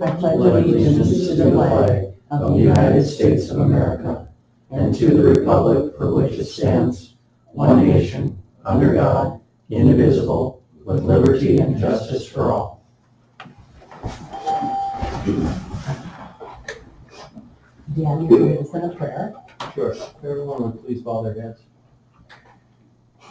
I pledge allegiance to the flag of the United States of America and to the republic for which it stands, one nation, under God, indivisible, with liberty and justice for all. Dan, you're going to send a prayer. Sure. Everyone would please bow their heads.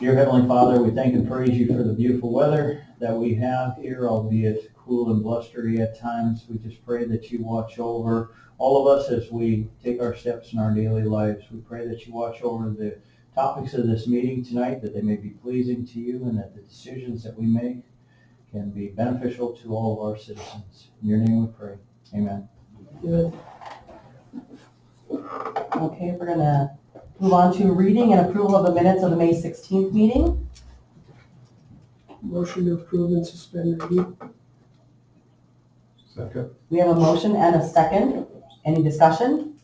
Dear Heavenly Father, we thank and praise you for the beautiful weather that we have here, albeit cool and blustery at times. We just pray that you watch over all of us as we take our steps in our daily lives. We pray that you watch over the topics of this meeting tonight, that they may be pleasing to you, and that the decisions that we make can be beneficial to all of our citizens. In your name we pray. Amen. Good. Okay, we're going to move on to reading and approval of the minutes of the May 16th meeting. Motion to approve and suspend reading. Second. We have a motion and a second. Any discussion?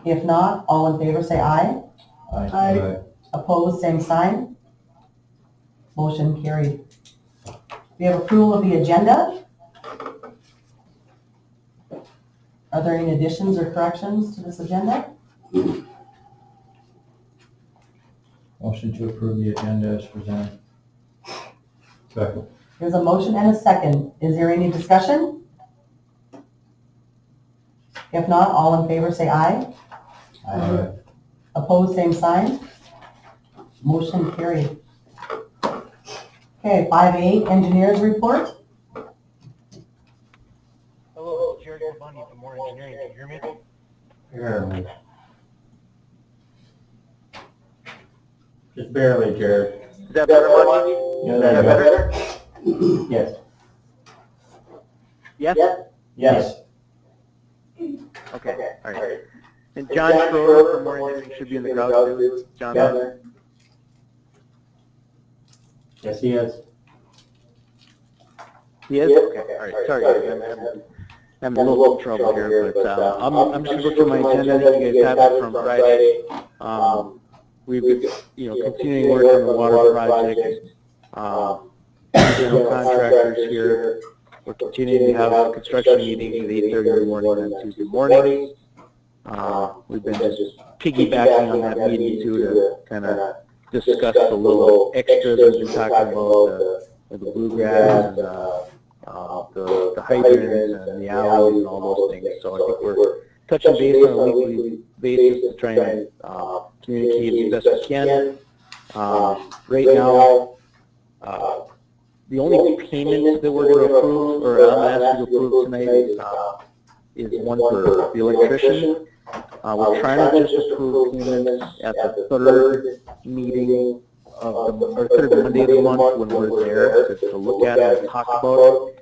If not, all in favor say aye. Aye. Opposed, same sign. Motion carried. We have approval of the agenda. Are there any additions or corrections to this agenda? Motion to approve the agenda as presented. Second. There's a motion and a second. Is there any discussion? If not, all in favor say aye. Aye. Opposed, same sign. Motion carried. Okay, 5A, engineers report. Hello, Jared Bunny from More Engineering. Can you hear me? Barely. Just barely, Jared. Is that better, Bunny? Yeah, Is there that you go. better? Yes. Yes? Yes. Okay, all right. And John Schroeder from More Engineering should be in the crowd too. John, there? Yes, he is. He is? Okay, all right. Sorry, guys. I'm having a little trouble here, but I'm just going to go through my agenda. You guys have it from Friday. We've been, continuing work on the water project. General contractors here. We're continuing to have construction meetings at 8:30 in the morning on Tuesday mornings. We've been just piggybacking on that meeting too to kind of discuss the little extras we've been talking about, the bluegrass and the hydrants and the alleys and all those things. So I think we're touching base on a weekly basis to try and communicate as best we can. Right now, the only payment that we're going to approve, or I'm asked to approve tonight, is one for the electrician. We're trying to just approve payments at the third meeting of or third Monday of the month when we're there to look at it and talk about it.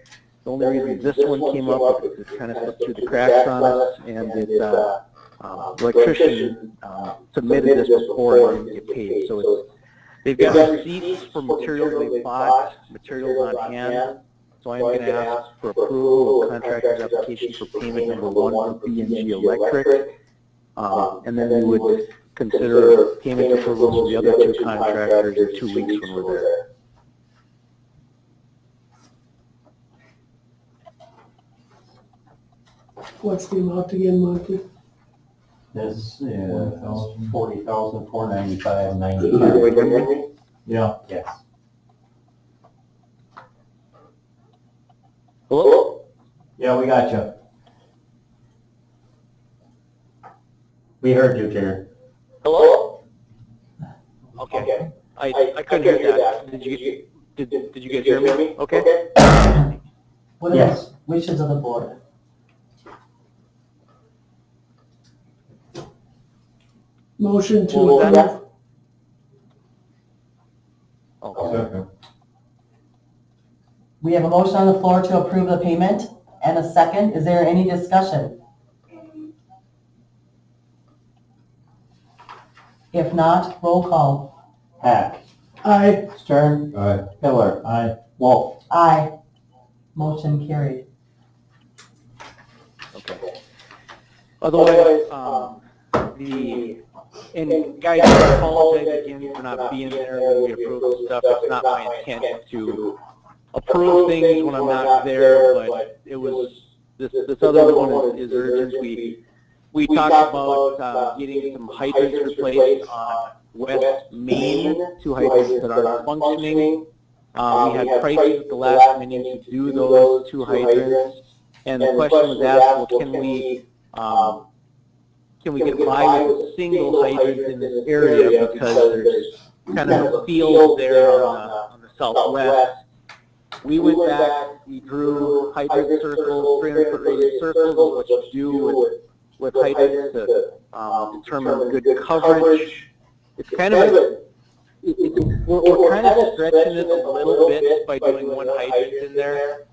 The only reason this one came up is it kind of slipped through the cracks on us, and the electrician submitted this before and didn't get paid. So it's, they've got receipts for materials they bought, materials on hand. So I'm going to ask for approval of contractor's application for payment number 1 for B&G Electric. And then we would consider payment approvals for the other 2 contractors in 2 weeks when we're there. What's the amount again, Monty? This is $40,495.95. Wait, can you hear me? Yeah. Yes. Hello? Yeah, we got you. We heard you, Jared. Hello? Okay. I couldn't hear that. Did you guys hear me? Okay. What are Yes. the wishes of the board? Motion to What was approve. that? Okay. Second. We have a motion on the floor to approve the payment and a second. Is there any discussion? If not, roll call. Hack. Aye. Stern. Aye. Hiller. Aye. Wolf. Aye. Motion carried. Okay. Otherwise, and guys, I apologize again for not being there when we approved this stuff. It's not my intent to approve things when I'm not there, but it was, this other one is urgent. We talked about getting some hydrants replaced on West Main, 2 hydrants that aren't functioning. We had prices at the last meeting to do those 2 hydrants, and the question was asked, well, can we get by with a single hydrant in this area because there's kind of a field there on the southwest. We went back, we drew hydrant circles, 300-foot radius circles, of what you do with hydrants to determine good coverage. It's kind of we're kind of stretching it a little bit by doing 1 hydrant in there,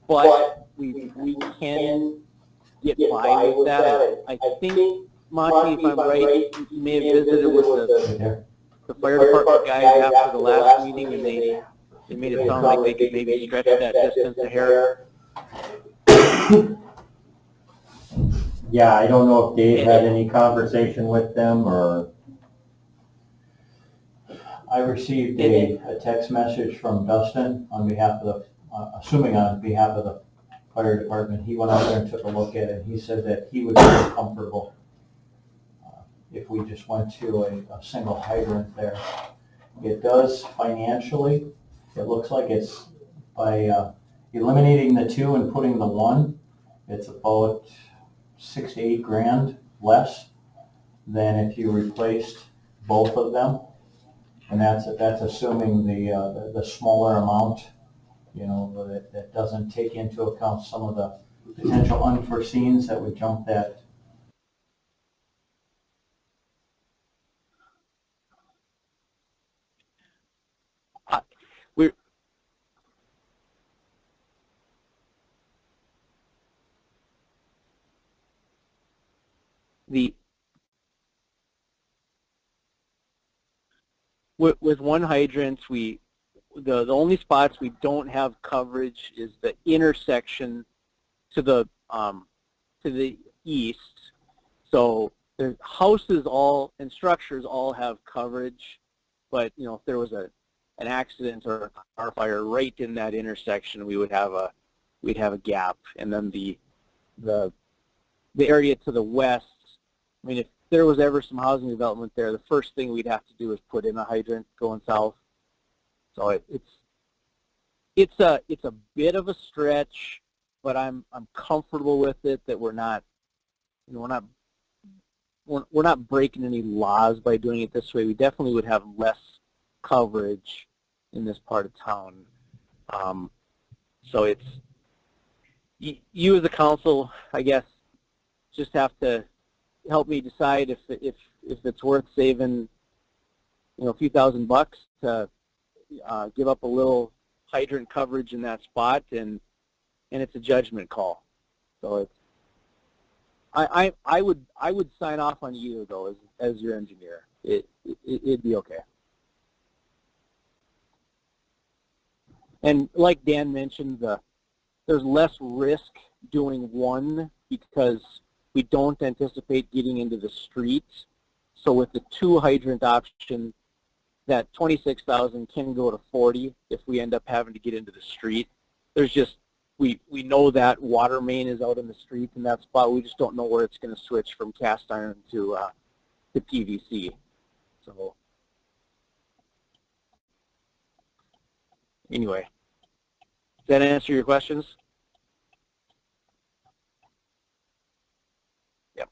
but we can get by with that. I think, Monty, if I'm right, you may have visited with the fire department guys after the last meeting, and they made it sound like they could maybe stretch that distance a hair. Yeah, I don't know if Dave had any conversation with them, or I received a text message from Dustin on behalf of the, assuming on behalf of the fire department. He went out there and took a look at it, and he said that he would be comfortable if we just went to a single hydrant there. It does financially, it looks like it's by eliminating the 2 and putting the 1, it's about $6 to $8 grand less than if you replaced both of them. And that's assuming the smaller amount, you know, that doesn't take into account some of the potential unforeseens that would jump that. We're with 1 hydrant, the only spots we don't have coverage is the intersection to the east. So the houses all and structures all have coverage, but you know, if there was an accident or a car fire right in that intersection, we'd have a gap. And then the area to the west, I mean, if there was ever some housing development there, the first thing we'd have to do is put in a hydrant going south. So it's a bit of a stretch, but I'm comfortable with it, that we're not breaking any laws by doing it this way. We definitely would have less coverage in this part of town. So it's, you as a council, I guess, just have to help me decide if it's worth saving, you know, a few $1,000 to give up a little hydrant coverage in that spot, and it's a judgment call. So it's, I would sign off on you though as your engineer. It'd be okay. And like Dan mentioned, there's less risk doing 1 because we don't anticipate getting into the street. So with the 2 hydrant option, that 26,000 can go to 40 if we end up having to get into the street. There's just, we know that water main is out in the street in that spot. We just don't know where it's going to switch from cast iron to PVC. So anyway, does that answer your questions? Yep.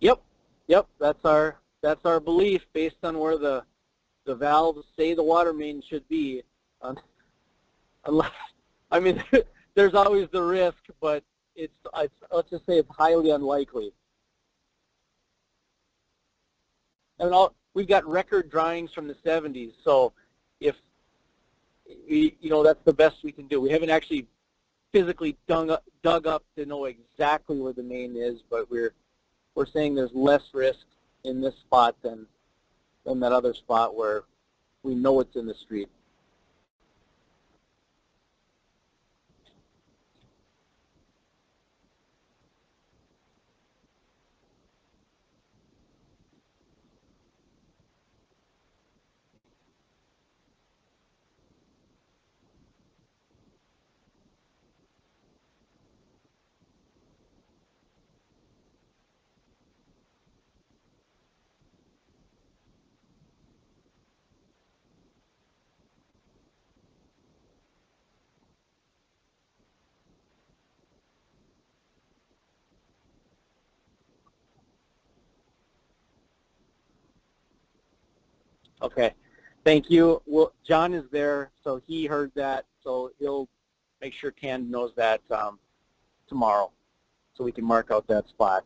Yep, that's our belief based on where the valves say the water main should be. Unless, I mean, there's always the risk, but let's just say it's highly unlikely. And we've got record drawings from the 70s, so if that's the best we can do. We haven't actually physically dug up to know exactly where the main is, but we're saying there's less risk in this spot than that other spot where we know it's in the street. Okay, thank you. Well, John is there, so he heard that, so he'll make sure Ken knows that tomorrow, so we can mark out that spot.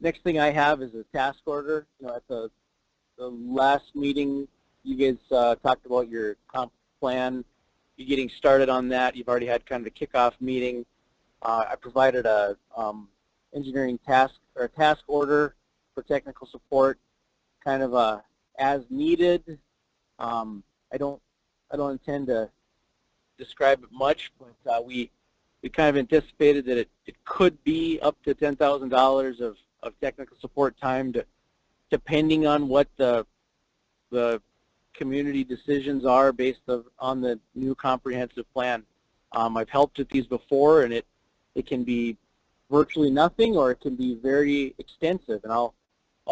Next thing I have is a task order. At the last meeting, you guys talked about your comp plan. You're getting started on that. You've already had kind of a kickoff meeting. I provided a engineering task order for technical support, kind of a as needed. I don't intend to describe it much, but we kind of anticipated that it could be up to $10,000 of technical support time, depending on what the community decisions are based on the new comprehensive plan. I've helped with these before, and it can be virtually nothing, or it can be very extensive, and I'll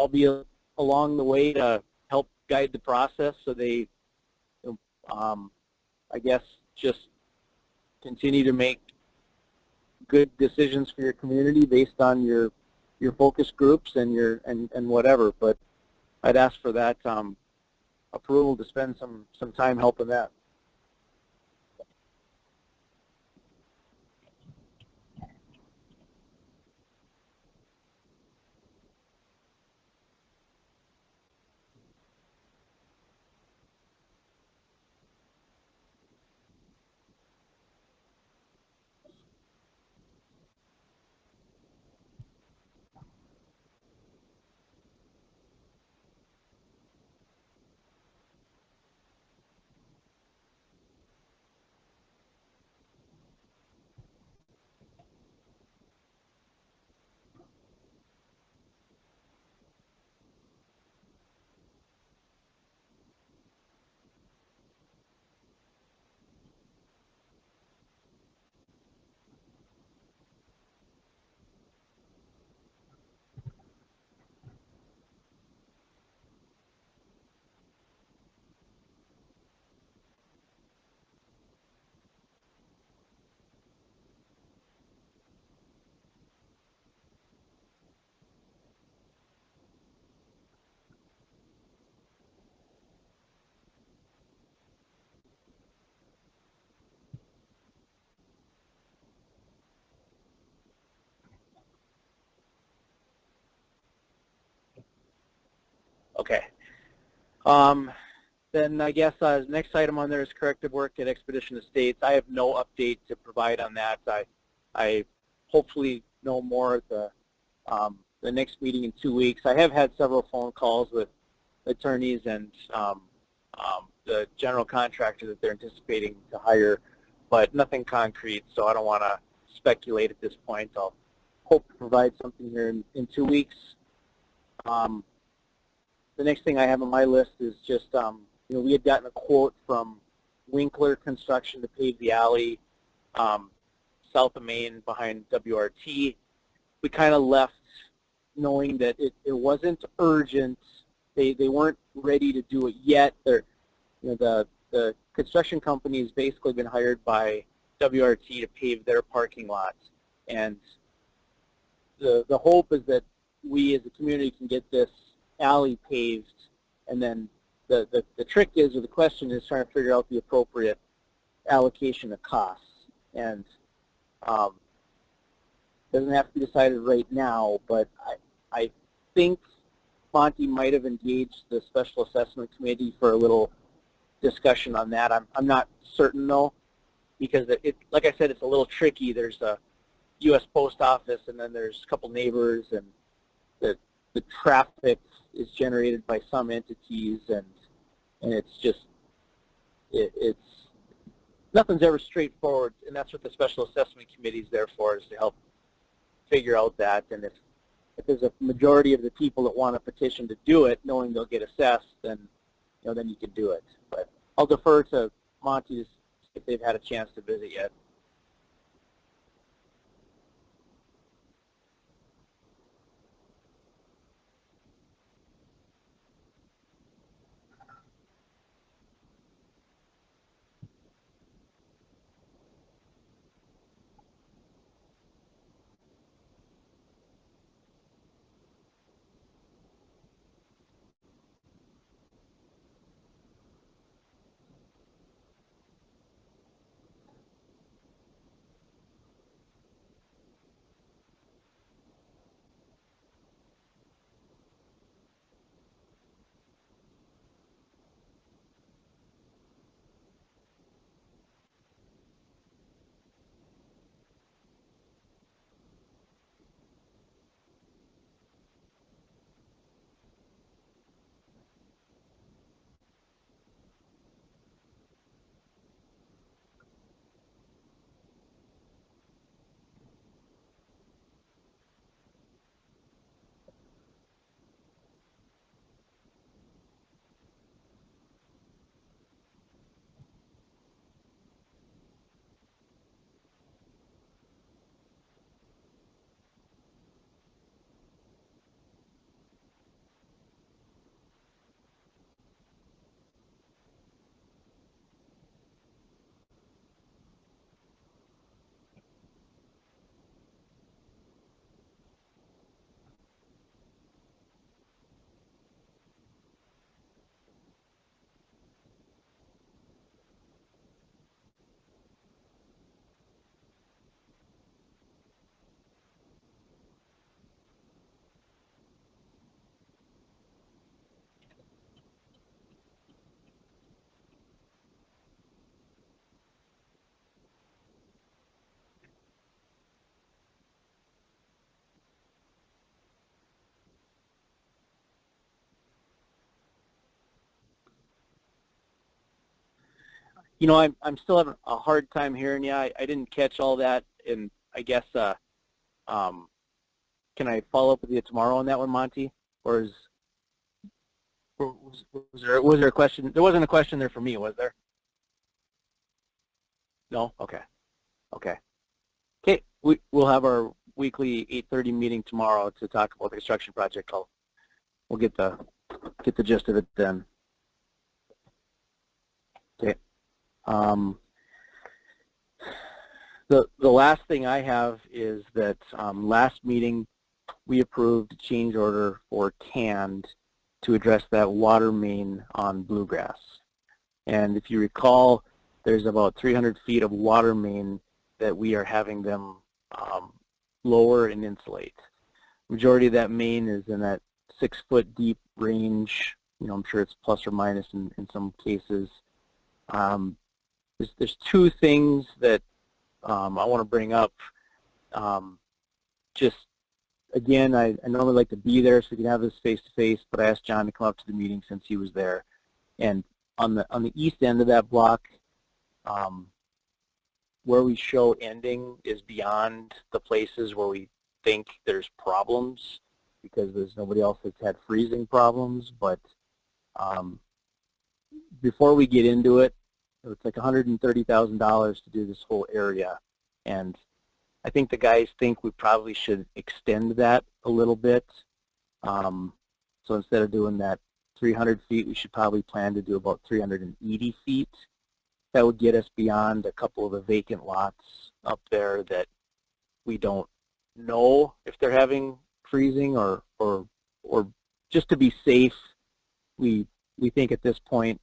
be along the way to help guide the process, so they, I guess, just continue to make good decisions for your community based on your focus groups and whatever. But I'd ask for that approval to spend some time helping that. Okay. Then I guess the next item on there is corrective work at Expedition Estates. I have no update to provide on that. I hopefully know more at the next meeting in 2 weeks. I have had several phone calls with attorneys and the general contractor that they're anticipating to hire, but nothing concrete, so I don't want to speculate at this point. I'll hope to provide something here in 2 weeks. The next thing I have on my list is just, we had gotten a quote from Winkler Construction to pave the alley south of Main behind WRT. We kind of left knowing that it wasn't urgent. They weren't ready to do it yet. The construction company has basically been hired by WRT to pave their parking lots, and the hope is that we as a community can get this alley paved, and then the trick is, or the question is, trying to figure out the appropriate allocation of costs. And doesn't have to be decided right now, but I think Monty might have engaged the Special Assessment Committee for a little discussion on that. I'm not certain though, because like I said, it's a little tricky. There's a U.S. Post Office, and then there's a couple neighbors, and the traffic is generated by some entities, and it's just it's nothing's ever straightforward, and that's what the Special Assessment Committee is there for, is to help figure out that. And if there's a majority of the people that want a petition to do it, knowing they'll get assessed, then then you can do it. But I'll defer to Monty to see if they've had a chance to visit yet. I'm still having a hard time hearing you. I didn't catch all that, and I guess can I follow up with you tomorrow on that one, Monty? Or was there a question? There wasn't a question there for me, was there? No? Okay. Okay. Okay. We'll have our weekly 8:30 meeting tomorrow to talk about the construction project. We'll get the gist of it then. Okay. The last thing I have is that last meeting we approved a change order for TAND to address that water main on Bluegrass. And if you recall, there's about 300 feet of water main that we are having them lower and insulate. Majority of that main is in that 6-foot deep range. I'm sure it's plus or minus in some cases. There's two things that I want to bring up. Just again, I normally like to be there so we can have this face-to-face, but I asked John to come up to the meeting since he was there. And on the east end of that block, where we show ending is beyond the places where we think there's problems, because there's nobody else that's had freezing problems. But before we get into it, it's like $130,000 to do this whole area, and I think the guys think we probably should extend that a little bit. So instead of doing that 300 feet, we should probably plan to do about 380 feet. That would get us beyond a couple of the vacant lots up there that we don't know if they're having freezing or just to be safe, we think at this point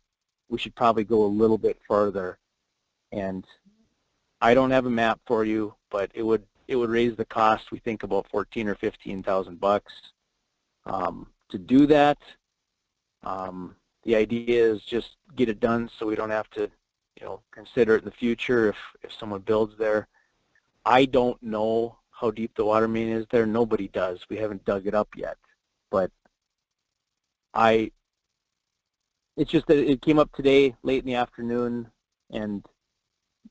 we should probably go a little bit further. And I don't have a map for you, but it would raise the cost, we think, about $14,000 or $15,000 to do that. The idea is just get it done so we don't have to, consider it in the future if someone builds there. I don't know how deep the water main is there. Nobody does. We haven't dug it up yet. But it's just that it came up today late in the afternoon, and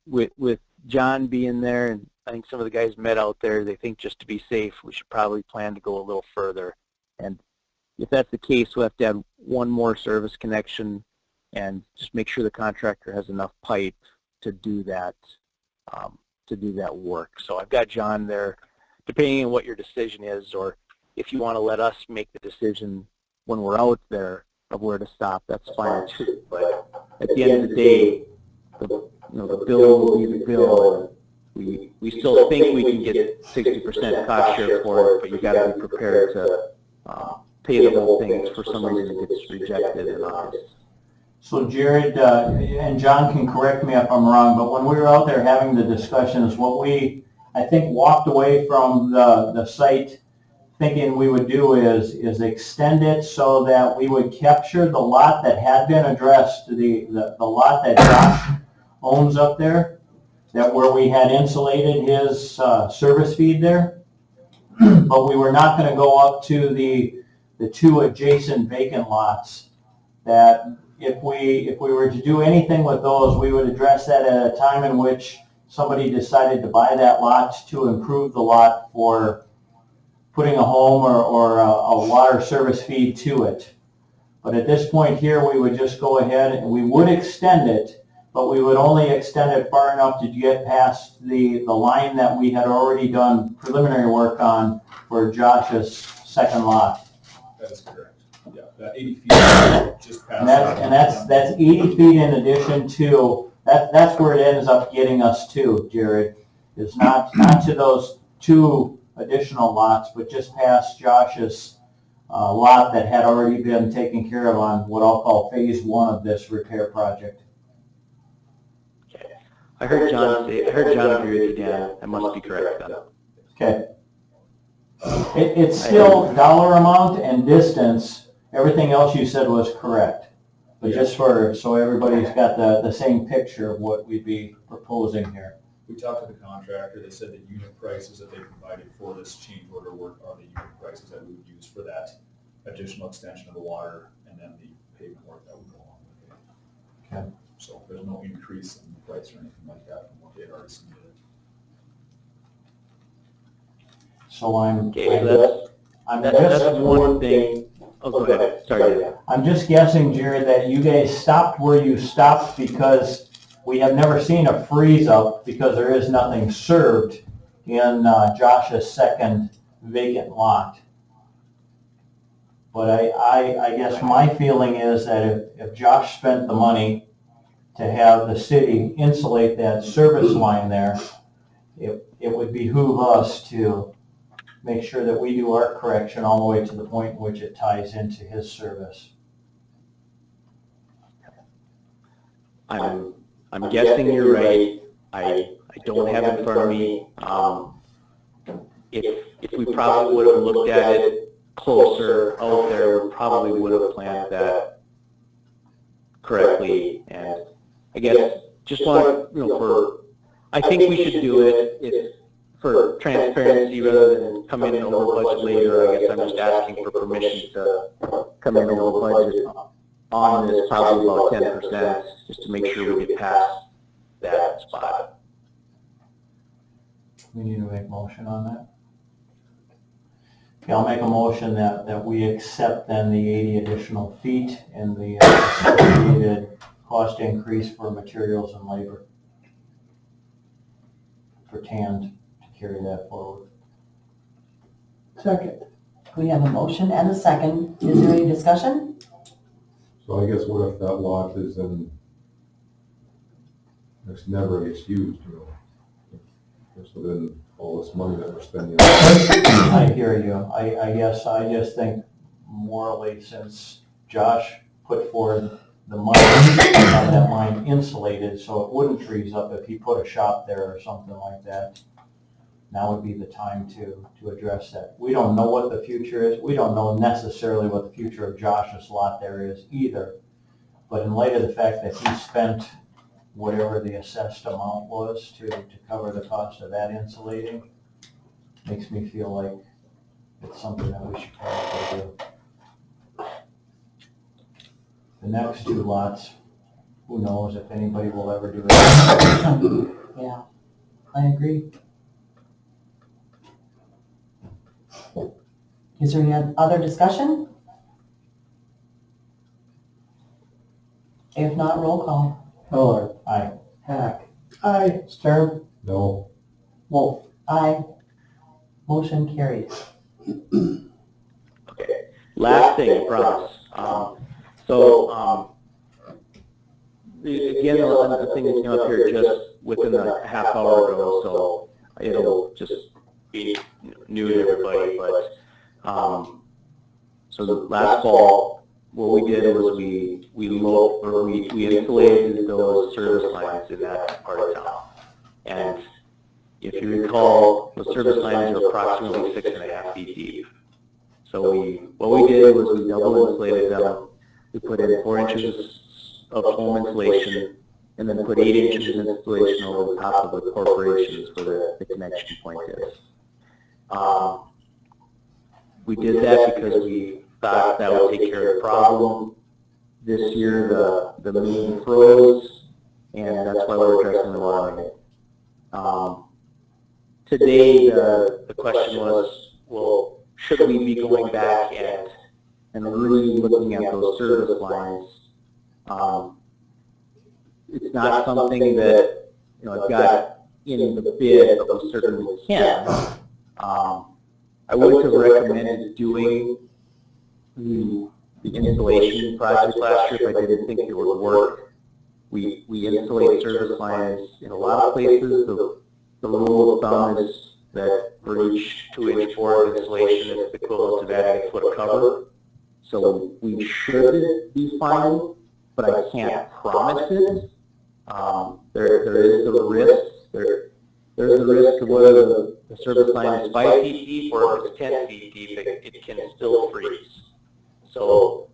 with John being there, and I think some of the guys met out there, they think just to be safe, we should probably plan to go a little further. And if that's the case, we'll have to add one more service connection and just make sure the contractor has enough pipe to do that work. So I've got John there, depending on what your decision is, or if you want to let us make the decision when we're out there of where to stop, that's fine too. But at the end of the day, the bill will be the bill. And we still think we can get 60% cost share for it, but you got to be prepared to pay the whole thing for some reason it gets rejected in August. So Jared, and John can correct me if I'm wrong, but when we were out there having the discussions, what we, I think, walked away from the site thinking we would do is extend it so that we would capture the lot that had been addressed, the lot that Josh owns up there, that where we had insulated his service feed there, but we were not going to go up to the two adjacent vacant lots. That if we were to do anything with those, we would address that at a time in which somebody decided to buy that lot to improve the lot for putting a home or a water service feed to it. But at this point here, we would just go ahead and we would extend it, but we would only extend it far enough to get past the line that we had already done preliminary work on for Josh's second lot. That is correct. Yeah, that 80 feet just past. And that's 80 feet in addition to, that's where it ends up getting us to, Jared, is not to those two additional lots, but just past Josh's lot that had already been taken care of on what I'll call phase one of this repair project. I heard John agree with you, Dan. That must be correct then. Okay. It's still dollar amount and distance. Everything else you said was correct. But just so everybody's got the same picture of what we'd be proposing here. We talked to the contractor. They said the unit prices that they provided for this change order work are the unit prices that we would use for that additional extension of the water and then the pavement work that would go along with it. Okay. So there's no increase in the price or anything like that from what they had already submitted. So I'm That's just one thing. Oh, go ahead. Sorry, Dan. I'm just guessing, Jared, that you guys stopped where you stopped because we have never seen a freeze up because there is nothing served in Josh's second vacant lot. But I guess my feeling is that if Josh spent the money to have the city insulate that service line there, it would behoove us to make sure that we do our correction all the way to the point in which it ties into his service. I'm guessing you're right. I don't have it in front of me. If we probably would have looked at it closer out there, we probably would have planned that correctly. And I guess just want I think we should do it for transparency rather than come in over budget later. I guess I'm just asking for permission to come in over budget on this, probably about 10%, just to make sure we get past that spot. We need to make a motion on that. Okay, I'll make a motion that we accept then the 80 additional feet and the associated cost increase for materials and labor for TAN to carry that forward. Second. We have a motion and a second. Is there any discussion? So I guess what if that lot is in, it's never gets used, So then all this money that we're spending. I hear you. I guess I just think morally, since Josh put forward the money to have that line insulated so it wouldn't freeze up if he put a shop there or something like that, now would be the time to address that. We don't know what the future is. We don't know necessarily what the future of Josh's lot there is either. But in light of the fact that he spent whatever the assessed amount was to cover the cost of that insulating, makes me feel like it's something that we should probably do. The next two lots, who knows if anybody will ever do it. Yeah, I agree. Is there any other discussion? If not, roll call. Miller. Aye. Hack. Aye. Stern. No, Wolf. Aye. Motion carried. Okay. Last thing, I promise. Again, the thing that's come up here just within a half hour ago, so it'll just be new to everybody, but, so the last fall, what we did was we insulated those service lines in that part of town. And if you recall, the service lines are approximately 6.5 feet deep. So what we did was we double insulated them. We put in 4 inches of foam insulation and then put 8 inches of insulation over the top of the perforations where the connection point is. We did that because we thought that would take care of the problem. This year the main froze, and that's why we're addressing the water main. Today the question was, well, should we be going back and really looking at those service lines? It's not something that I've got in the bid, but we certainly can. I would have recommended doing the insulation project last year if I didn't think it would work. We insulate service lines in a lot of places. The rule of thumb is that for each 2-inch board of insulation, it's the equivalent of adding a foot of cover. So we should be fine, but I can't promise it. There is the risk. There's the risk of whether the service line is 5 feet deep or if it's 10 feet deep, it can still freeze. So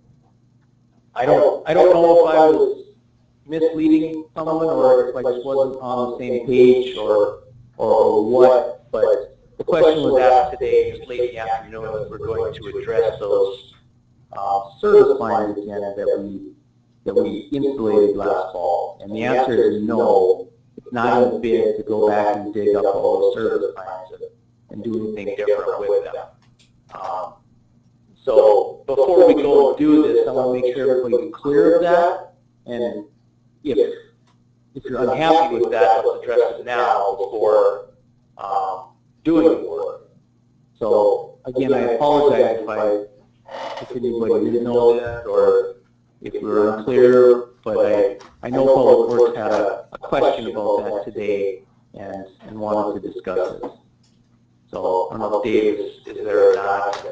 I don't know if I was misleading someone or if I just wasn't on the same page or what, but the question was asked today, just late in the afternoon, if we're going to address those service lines again that we insulated last fall. And the answer is no. It's not in the bid to go back and dig up all those service lines and do anything different with them. So before we go and do this, I want to make sure everybody's clear of that. And if you're unhappy with that, let's address it now before doing the work. So again, I apologize if anybody didn't know that or if we were unclear, but I know Public Works had a question about that today and wanted to discuss it. So I don't know if Dave is there or not,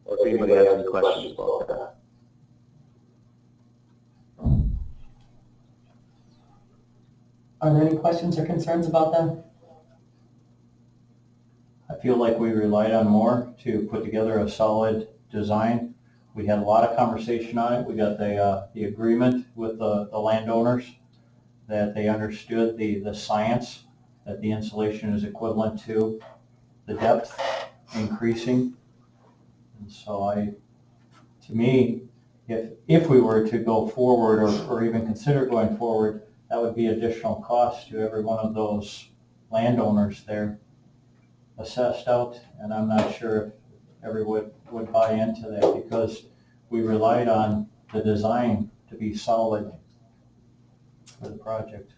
or if anybody has any questions about that. Are there any questions or concerns about that? I feel like we relied on Moore to put together a solid design. We had a lot of conversation on it. We got the agreement with the landowners that they understood the science, that the insulation is equivalent to the depth increasing. And so to me, if we were to go forward or even consider going forward, that would be additional cost to every one of those landowners there assessed out, and I'm not sure if everyone would buy into that because we relied on the design to be solid for the project.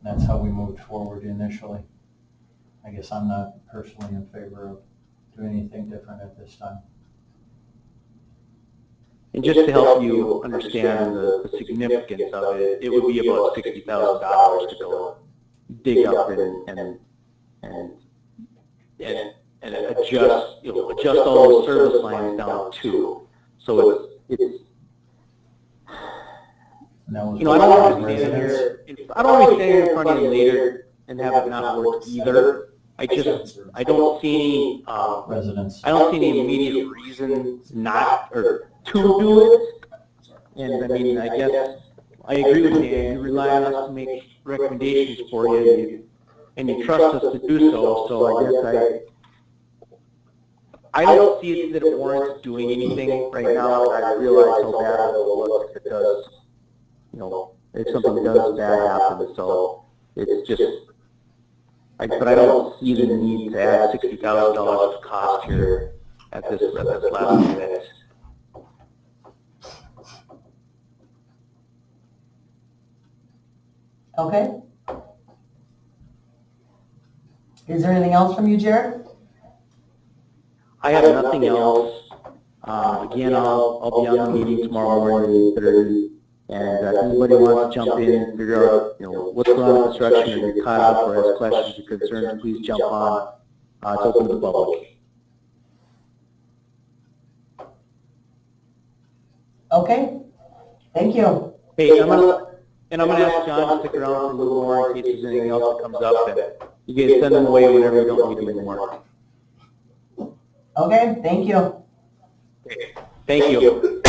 That's how we moved forward initially. I guess I'm not personally in favor of doing anything different at this time. And just to help you understand the significance of it, it would be about $60,000 to go dig up and adjust, adjust all those service lines down too. So it's And that was I don't want to residents. stand here, I don't want to stand here in front of you later and have it not work either. I don't see any, Residents. I don't see any immediate reason not, or to do it. And I mean, I guess, I agree with you, you rely on us to make recommendations for you, and you trust us to do so, so I guess I don't see that it warrants doing anything right now, and I realize how bad it will look if it does, if something does bad happen, so it's just, but I don't see the need to add $60,000 of cost here at this last minute. Okay. Is there anything else from you, Jared? I have nothing else. Again, I'll be on the meeting tomorrow morning at 8:30. And if anybody wants to jump in and figure out, what's going on with construction, or you're caught up or has questions or concerns, please jump on. It's open to the public. Okay. Thank you. Hey, I'm gonna ask John to stick around for a little more in case there's anything else that comes up. And you guys send them away whenever you don't need them anymore. Okay, thank you. Okay. Thank you.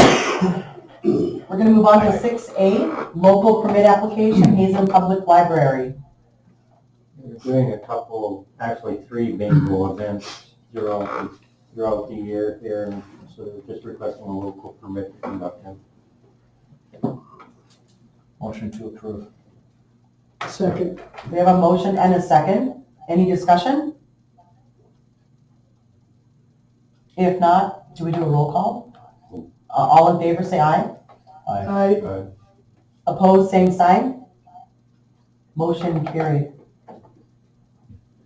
We're going to move on to 6A, local permit application, Hazen Public Library. We're doing a couple, actually 3 bingo events throughout the year here, and so they're just requesting a local permit to conduct them. Motion to approve. Second. We have a motion and a second. Any discussion? If not, do we do a roll call? All in favor, say aye. Aye. Aye. Opposed, same sign. Motion carried.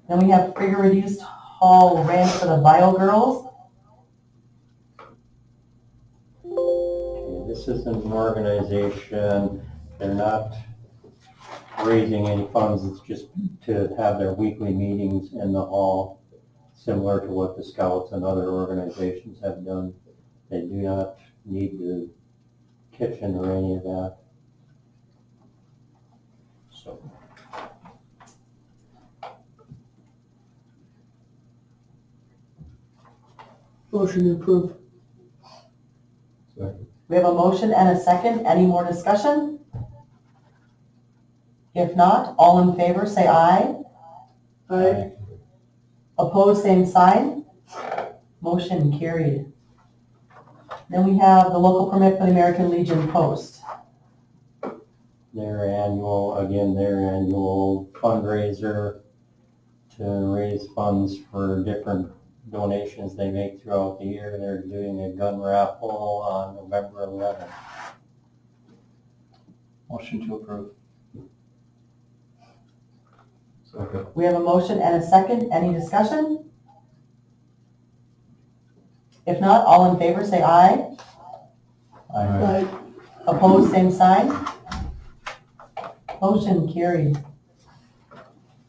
Then we have figure reduced hall rent for the Bio Girls. Okay, this is an organization, they're not raising any funds, it's just to have their weekly meetings in the hall, similar to what the Scouts and other organizations have done. They do not need the kitchen or any of that. So. Motion to approve. Second. We have a motion and a second. Any more discussion? If not, all in favor, say aye. Aye. Opposed, same sign. Motion carried. Then we have the local permit for the American Legion Post. Their annual fundraiser to raise funds for different donations they make throughout the year. They're doing a gun raffle on November 11th. Motion to approve. Second. We have a motion and a second. Any discussion? If not, all in favor, say aye. Aye. Aye. Opposed, same sign. Motion carried.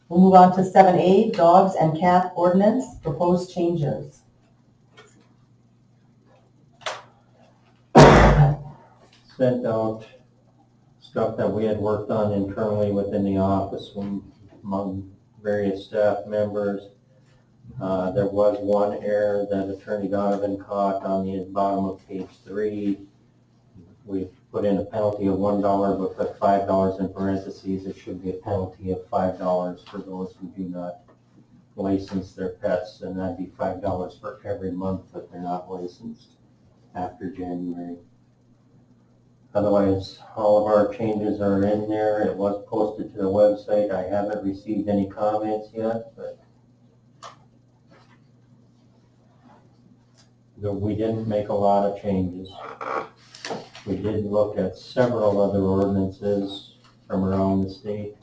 We'll move on to 7A, dogs and cat ordinance, proposed changes. Sent out stuff that we had worked on internally within the office among various staff members. There was one error that Attorney Donovan caught on the bottom of page 3. We put in a penalty of $1, but put $5 in parentheses. It should be a penalty of $5 for those who do not license their pets, and that'd be $5 for every month that they're not licensed after January. Otherwise, all of our changes are in there. It was posted to the website. I haven't received any comments yet, but we didn't make a lot of changes. We did look at several other ordinances from around the state.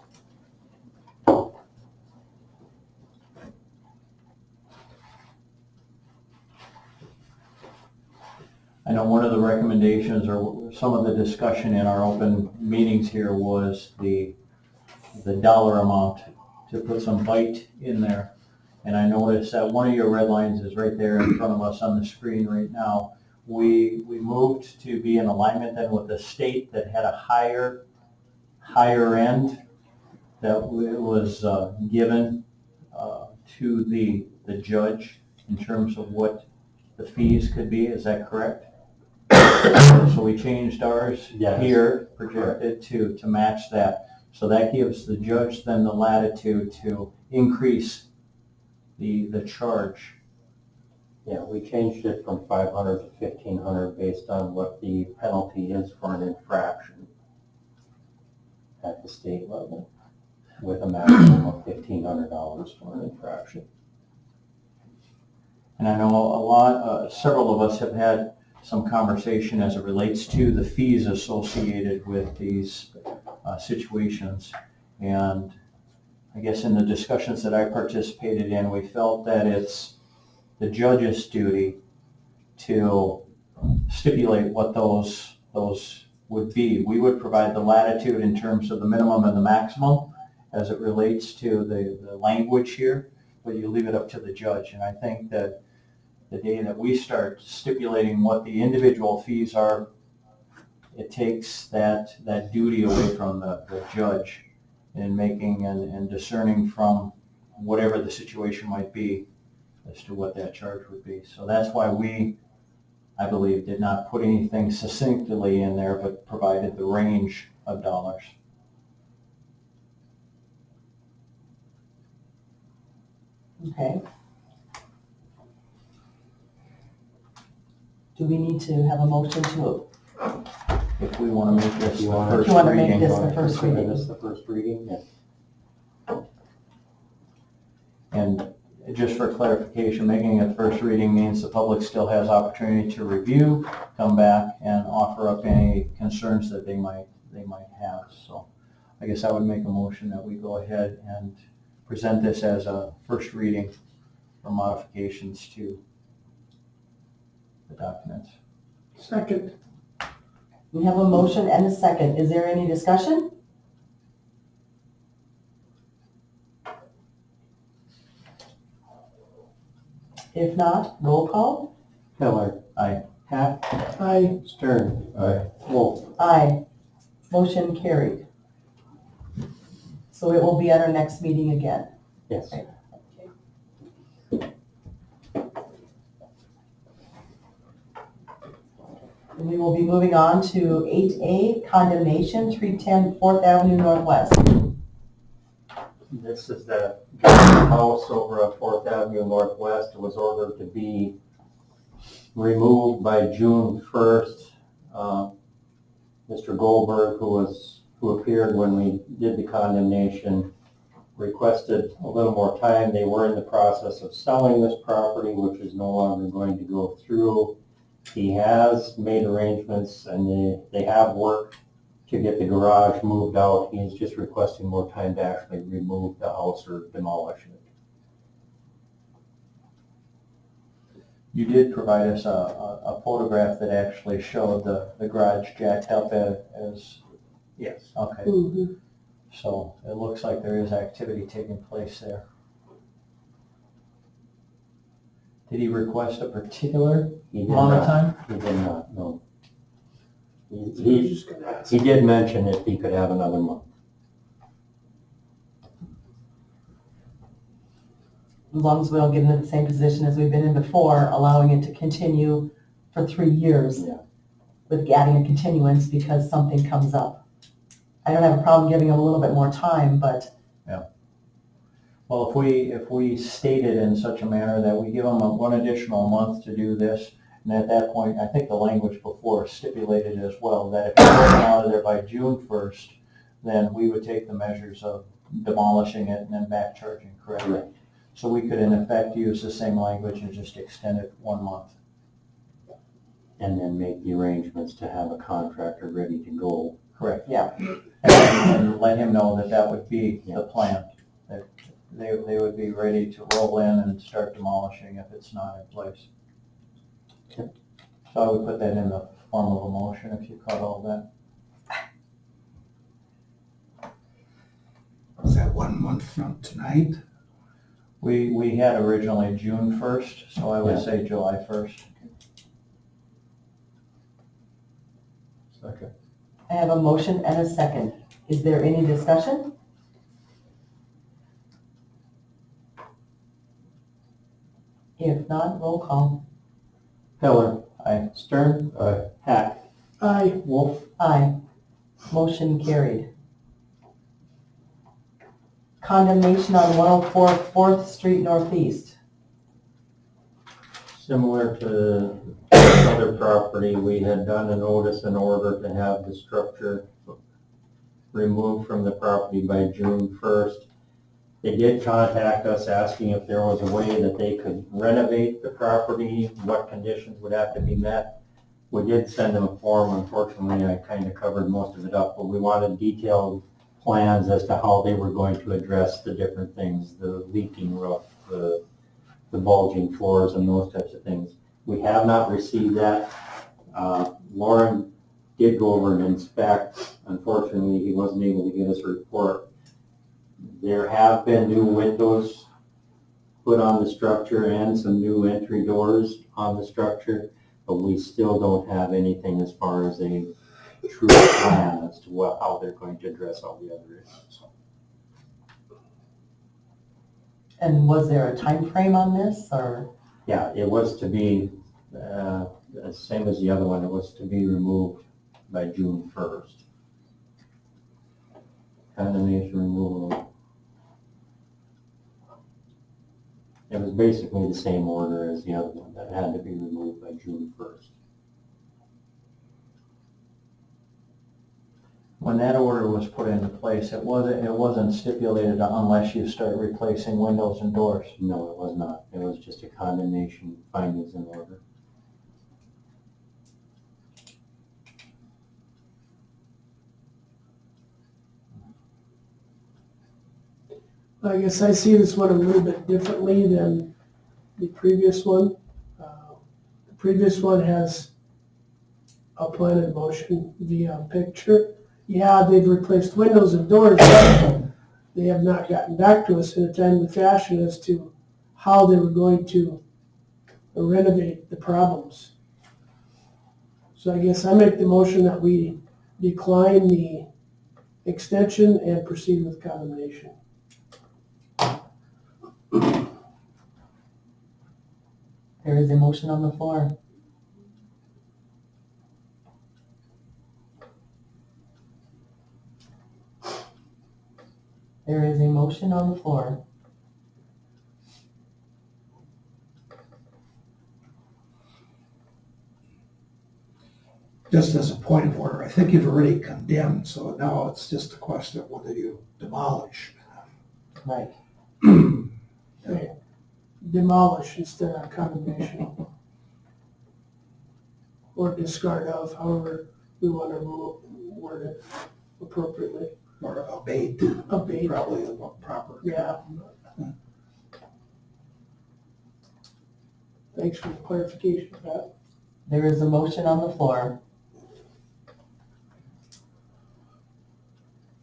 I know one of the recommendations or some of the discussion in our open meetings here was the dollar amount to put some bite in there. And I noticed that one of your red lines is right there in front of us on the screen right now. We moved to be in alignment then with the state that had a higher end that was given to the judge in terms of what the fees could be. Is that correct? So we changed ours Yes. here, projected to match that. So that gives the judge then the latitude to increase the charge. Yeah, we changed it from 500 to 1,500 based on what the penalty is for an infraction at the state level, with a maximum of $1,500 for an infraction. And I know several of us have had some conversation as it relates to the fees associated with these situations. And I guess in the discussions that I participated in, we felt that it's the judge's duty to stipulate what those would be. We would provide the latitude in terms of the minimum and the maximum as it relates to the language here, but you leave it up to the judge. And I think that the day that we start stipulating what the individual fees are, it takes that duty away from the judge in making and discerning from whatever the situation might be as to what that charge would be. So that's why we, I believe, did not put anything succinctly in there, but provided the range of dollars. Okay. Do we need to have a motion to, If we want to make this the You want first to make reading. this the first Consider reading? this the first reading? Yes. And just for clarification, making it first reading means the public still has opportunity to review, come back, and offer up any concerns that they might have. So I guess I would make a motion that we go ahead and present this as a first reading for modifications to the documents. Second. we have a motion and a second. Is there any discussion? If not, roll call. Miller. Aye. Hack. Aye. Stern. Aye. Wolf. Aye. Motion carried. So it will be at our next meeting again. Yes. And we will be moving on to 8A, condemnation, 310 4th Avenue Northwest. This is the house over at 4th Avenue Northwest. It was ordered to be removed by June 1st. Mr. Goldberg, who appeared when we did the condemnation, requested a little more time. They were in the process of selling this property, which is no longer going to go through. He has made arrangements and they have worked to get the garage moved out. He's just requesting more time to actually remove the house or demolish it. You did provide us a photograph that actually showed the garage jacked up as, Yes. okay. Mhm. So it looks like there is activity taking place there. Did he request a particular He did amount of not. time? He did not, no. He's He, just gonna ask. he did mention if he could have another month. As long as we don't get into the same position as we've been in before, allowing it to continue for 3 years. Yeah. With adding a continuance because something comes up. I don't have a problem giving them a little bit more time, but Well, if we state it in such a manner that we give them one additional month to do this, and at that point, I think the language before stipulated as well, that if it wasn't out of there by June 1st, then we would take the measures of demolishing it and then back charging, correct? Correct. So we could in effect use the same language and just extend it 1 month. And then make the arrangements to have a contractor ready to go. Correct. yeah. And let him know that that would be the plan, that they would be ready to roll in and start demolishing if it's not in place. Okay. So I would put that in the form of a motion if you caught all that. Is that 1 month from tonight? We had originally June 1st, so I would Yeah. say July 1st. Second. I have a motion and a second. Is there any discussion? If not, roll call. Pillar. Aye. Stern. Aye. Hack. Aye. Wolf. Aye. Motion carried. Condemnation on 104 4th Street Northeast. Similar to the other property, we had done a notice in order to have the structure removed from the property by June 1st. They did contact us asking if there was a way that they could renovate the property, what conditions would have to be met. We did send them a form. Unfortunately, I kind of covered most of it up, but we wanted detailed plans as to how they were going to address the different things, the leaking roof, the bulging floors and those types of things. We have not received that. Lauren did go over and inspect. Unfortunately, he wasn't able to get us a report. There have been new windows put on the structure and some new entry doors on the structure, but we still don't have anything as far as a true plan as to how they're going to address all the other issues. And was there a time frame on this, or? Yeah, it was to be, same as the other one, it was to be removed by June 1st. Condemnation removal. It was basically the same order as the other one, that had to be removed by June 1st. When that order was put into place, it wasn't stipulated unless you start replacing windows and doors. No, it was not. It was just a condemnation findings in order. I guess I see this one a little bit differently than the previous one. The previous one has a plan in motion via picture. Yeah, they've replaced windows and doors, but they have not gotten back to us in a timely fashion as to how they were going to renovate the problems. So I guess I make the motion that we decline the extension and proceed with condemnation. There is a motion on the floor. There is a motion on the floor. Just as a point of order, I think you've already condemned, so now it's just a question of whether you demolish. Right. Demolish instead of condemnation. Or discard of, however we want to word it appropriately. Or abate. Abate. Probably the proper. Yeah. Thanks for the clarification, Pat. There is a motion on the floor.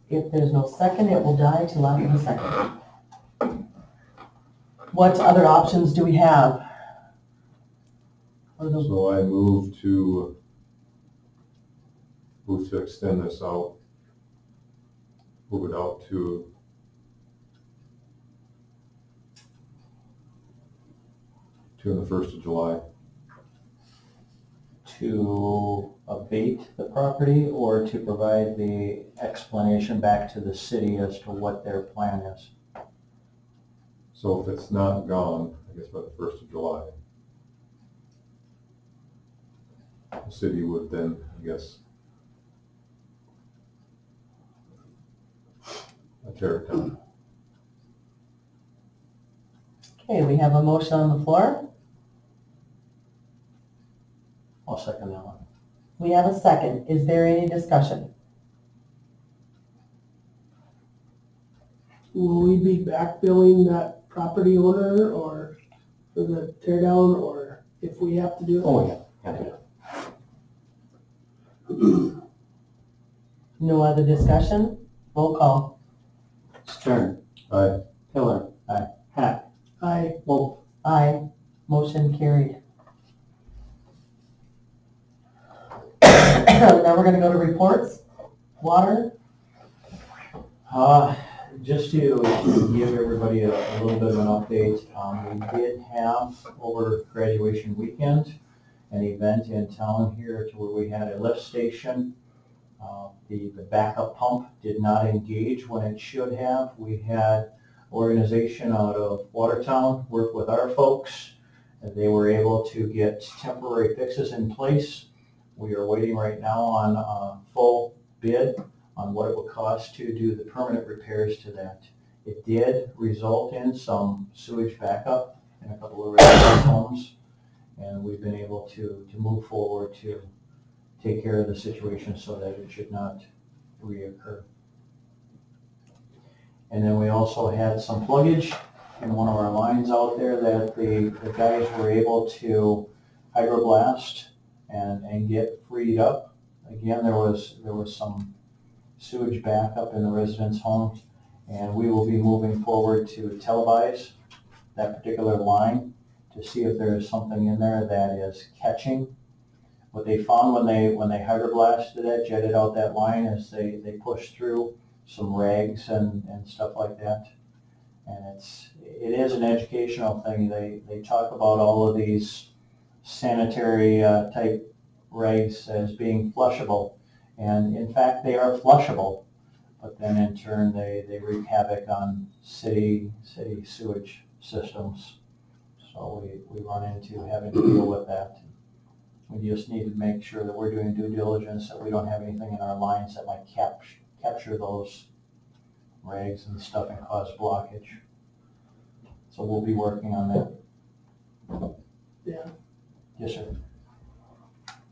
If there's no second, it will die to lack of a second. What other options do we have? So I move to extend this out, move it out to the 1st of July. To abate the property or to provide the explanation back to the city as to what their plan is? So if it's not gone, I guess by the 1st of July, the city would then, I guess, tear it down. Okay, we have a motion on the floor. I'll second that one. We have a second. Is there any discussion? Will we be back billing that property owner or for the tear down, or if we have to do it? Oh, yeah. No other discussion? Roll call. Stern. Aye. Pillar. Aye. Hack. Aye. Wolf. Aye. Motion carried. Now we're gonna go to reports. Water. Just to give everybody a little bit of an update, we did have over graduation weekend an event in town here to where we had a lift station. The backup pump did not engage when it should have. We had organization out of Watertown work with our folks, and they were able to get temporary fixes in place. We are waiting right now on a full bid on what it would cost to do the permanent repairs to that. It did result in some sewage backup in a couple of residential homes, and we've been able to move forward to take care of the situation so that it should not reoccur. And then we also had some pluggage in one of our lines out there that the guys were able to hydroblast and get freed up. Again, there was some sewage backup in the residents' homes, and we will be moving forward to televise that particular line to see if there is something in there that is catching. What they found when they hydroblasted it, jetted out that line, is they pushed through some rags and stuff like that. And it is an educational thing. They talk about all of these sanitary type rags as being flushable. And in fact, they are flushable, but then in turn, they wreak havoc on city sewage systems. So we run into having to deal with that. We just need to make sure that we're doing due diligence, that we don't have anything in our lines that might capture those rags and stuff and cause blockage. So we'll be working on that. Yeah. Yes, sir.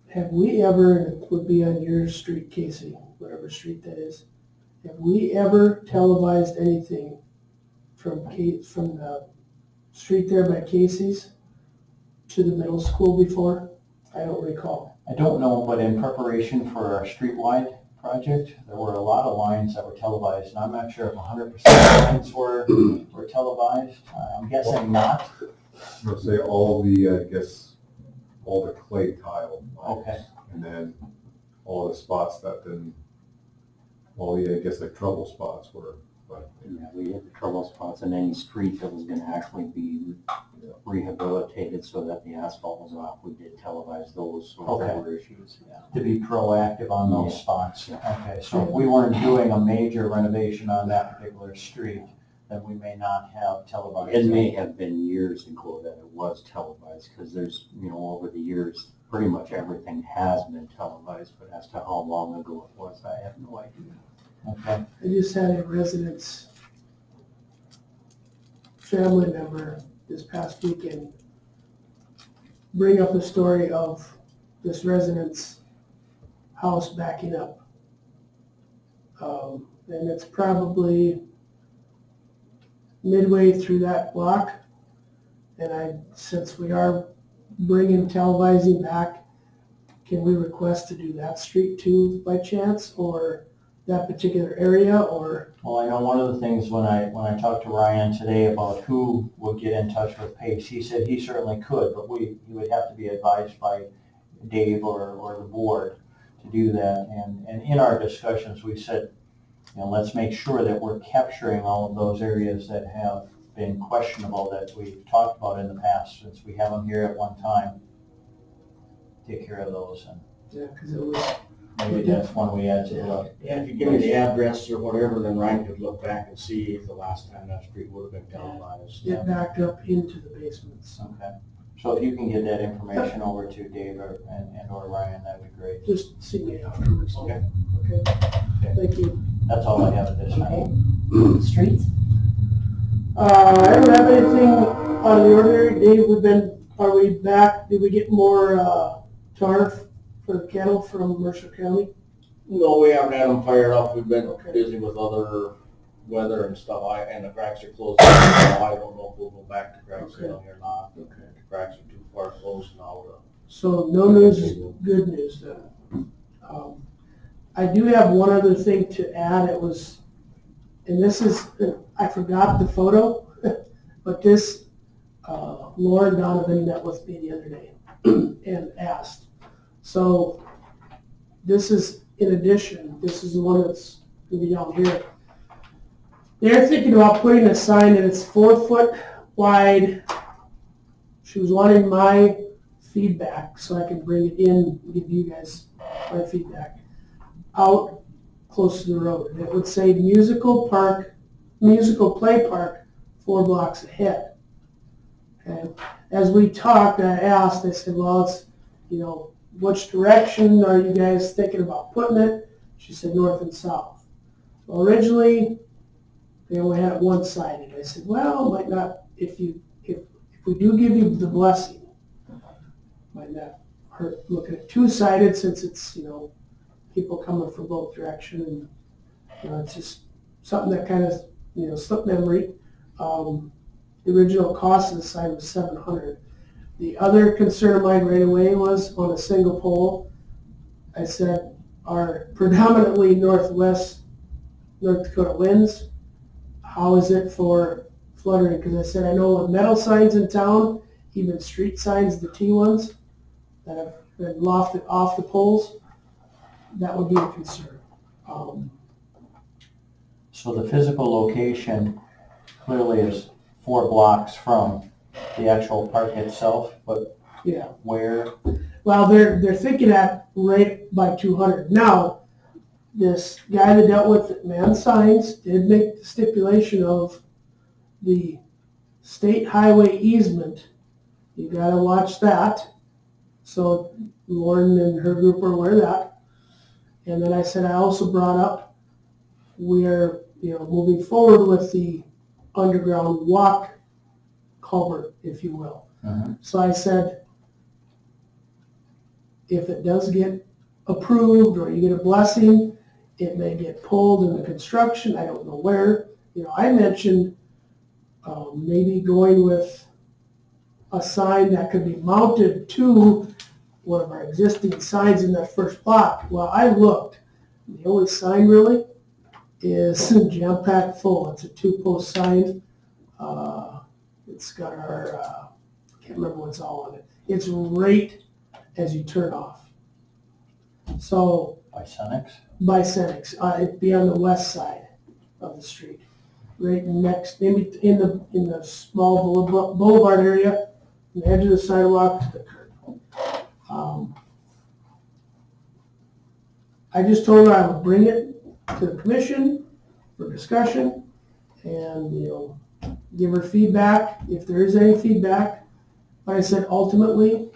Have we ever, and it would be on your street, Casey, whatever street that is, have we ever televised anything from the street there by Casey's to the middle school before? I don't recall. I don't know, but in preparation for our street-wide project, there were a lot of lines that were televised, and I'm not sure if 100% of the lines were televised. I'm guessing not. I'm gonna say all the clay tile lines. Okay. And then all the spots that didn't, like trouble spots were, but. Yeah, we had the trouble spots in any street that was gonna actually be rehabilitated so that the asphalt was off. We did televise those, so Okay. there were issues. To be proactive on those Yeah. spots. Okay, so if we weren't doing a major renovation on that particular street, then we may not have televised. It may have been years ago that it was televised, because there's, over the years, pretty much everything has been televised, but as to how long ago it was, I have no idea. Okay, I just had a resident's family member this past weekend bring up a story of this resident's house backing up. And it's probably midway through that block. And since we are bringing televising back, can we request to do that street too by chance, or that particular area, or? well, I know one of the things when I talked to Ryan today about who would get in touch with Pace, he said he certainly could, but he would have to be advised by Dave or the board to do that. And in our discussions, we said, let's make sure that we're capturing all of those areas that have been questionable that we've talked about in the past, since we have them here at one time. Take care of those, and Yeah, because it was, maybe that's one we add to the. Yeah, if you give me the address or whatever, then Ryan could look back and see if the last time that street would have been televised. it backed up into the basements. Okay, so if you can get that information over to Dave or Ryan, that'd be great. Just see me afterwards. Okay. Okay, thank you. That's all I have at this time. Okay. Streets. I don't have anything on the ordinary. Dave, are we back? Did we get more, tar for the cattle from Mercer County? No, we haven't had them fired up. We've been busy with other weather and stuff, and the cracks are closed. Now, I don't know if we'll go back to crack sealing or not. The cracks are too far closed now. So no news is good news then. I do have one other thing to add. It was and this is, I forgot the photo, but this, Lauren Donovan met with me the other day and asked. So this is in addition, this is the one that's gonna be down here. They're thinking about putting a sign that it's 4 foot wide. She was wanting my feedback so I can bring it in and give you guys my feedback. Out close to the road. And it would say musical play park 4 blocks ahead. And as we talked, I asked, I said, well, it's, which direction are you guys thinking about putting it? She said north and south. Well, originally, they only had it one-sided. I said, well, might not, if we do give you the blessing, might not hurt looking at two-sided since it's, people coming from both direction, and it's just something that kind of, slipped memory. The original cost of the sign was $700. The other concern of mine right away was on a single pole. I said, our predominantly North Dakota winds, how is it for fluttering? Because I said, I know with metal signs in town, even street signs, the T ones that have been lofted off the poles, that would be a concern. So the physical location clearly is 4 blocks from the actual park itself, but Yeah. where? Well, they're thinking at right by 200. Now, this guy that dealt with Man Signs did make the stipulation of the state highway easement. You gotta watch that. So Lauren and her group are aware of that. And then I said, I also brought up, we're, moving forward with the underground walk culvert, if you will. Mhm. So I said, if it does get approved or you get a blessing, it may get pulled into construction. I don't know where. I mentioned maybe going with a sign that could be mounted to one of our existing signs in that first block. Well, I looked. The only sign really is jam-packed full. It's a 2-post sign. It's got our, can't remember what's all on it. It's right as you turn off. So By Senex? by Senex, it'd be on the west side of the street, right next, maybe in the small boulevard area, on the edge of the sidewalk to the curb. I just told her I would bring it to the commission for discussion and, give her feedback if there is any feedback. Like I said, ultimately,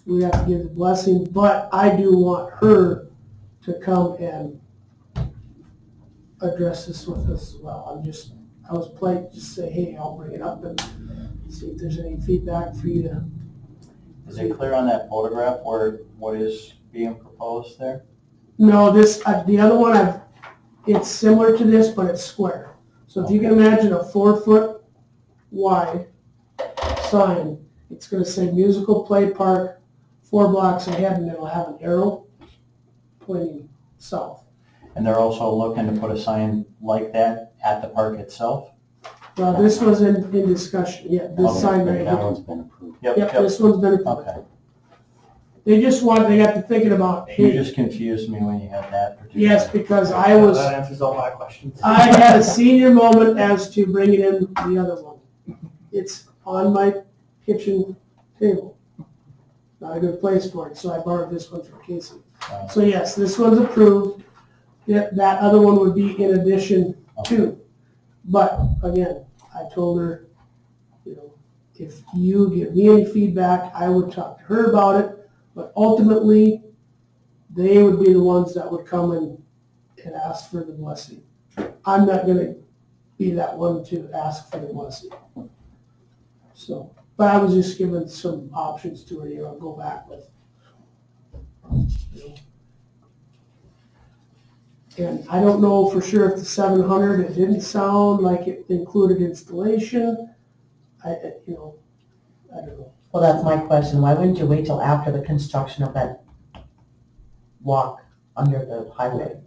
we have to give the blessing, but I do want her to come and address this with us as well. I was polite, just say, hey, I'll bring it up and see if there's any feedback for you to. Is it clear on that photograph what is being proposed there? No, the other one, it's similar to this, but it's square. So if you can imagine a 4 foot wide sign, it's gonna say musical play park 4 blocks ahead, and it'll have an arrow pointing south. And they're also looking to put a sign like that at the park itself? Well, this was in discussion, yeah, this Okay, sign right That here. one's been approved. Yep, Yep, this one's been approved. Okay. They got to thinking about, You hey, just confused me when you had that particular. yes, because That answers all my questions. I had a senior moment as to bringing in the other one. It's on my kitchen table. Not a good place for it, so I borrowed this one from Casey. So yes, this one's approved. That other one would be in addition to. But again, I told her, if you give me any feedback, I would talk to her about it. But ultimately, they would be the ones that would come and ask for the blessing. I'm not gonna be that one to ask for the blessing. So, but I was just giving some options to her, I'll go back with. And I don't know for sure if the 700, it didn't sound like it included installation. I don't know. Well, that's my question. Why wouldn't you wait till after the construction of that walk under the highway?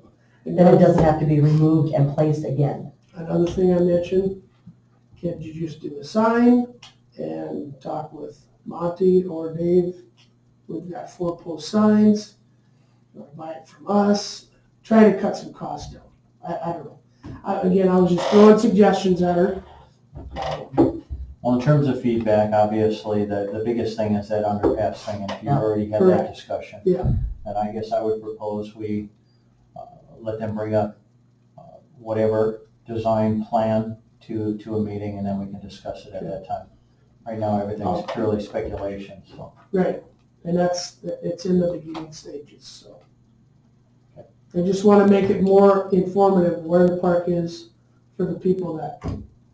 Then it doesn't have to be removed and placed again. Another thing I mentioned, can't you just do a sign and talk with Monty or Dave? We've got 4-post signs, or buy it from us, try to cut some costs down. I don't know. Again, I was just throwing suggestions at her. Well, in terms of feedback, obviously, the biggest thing is that underpass thing, and if you've Yeah, already had that correct. discussion. Yeah. And I guess I would propose we let them bring up whatever design plan to a meeting, and then we can discuss it at that time. Right now, everything's purely speculation, so. Right, and it's in the beginning stages, so. I just want to make it more informative where the park is for the people that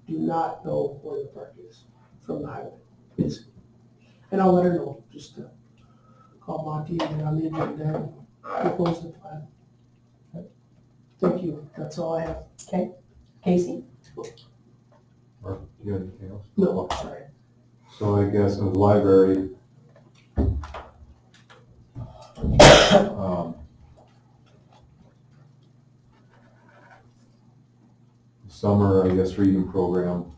do not know where the park is from the highway, basically. And I'll let her know, just to call Monty and get on the agenda and propose the plan. Thank you, that's all I have. Okay, Casey? Or, you got anything else? No, sorry. So I guess in the library, summer, I guess, reading program.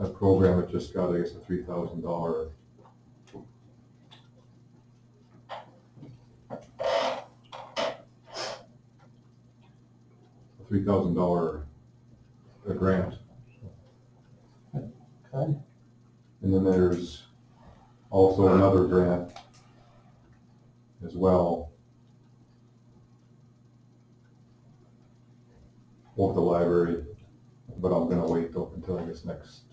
That program had just got, I guess, a $3,000. $3,000 grant. Good. And then there's also another grant as well for the library, but I'm gonna wait until I guess next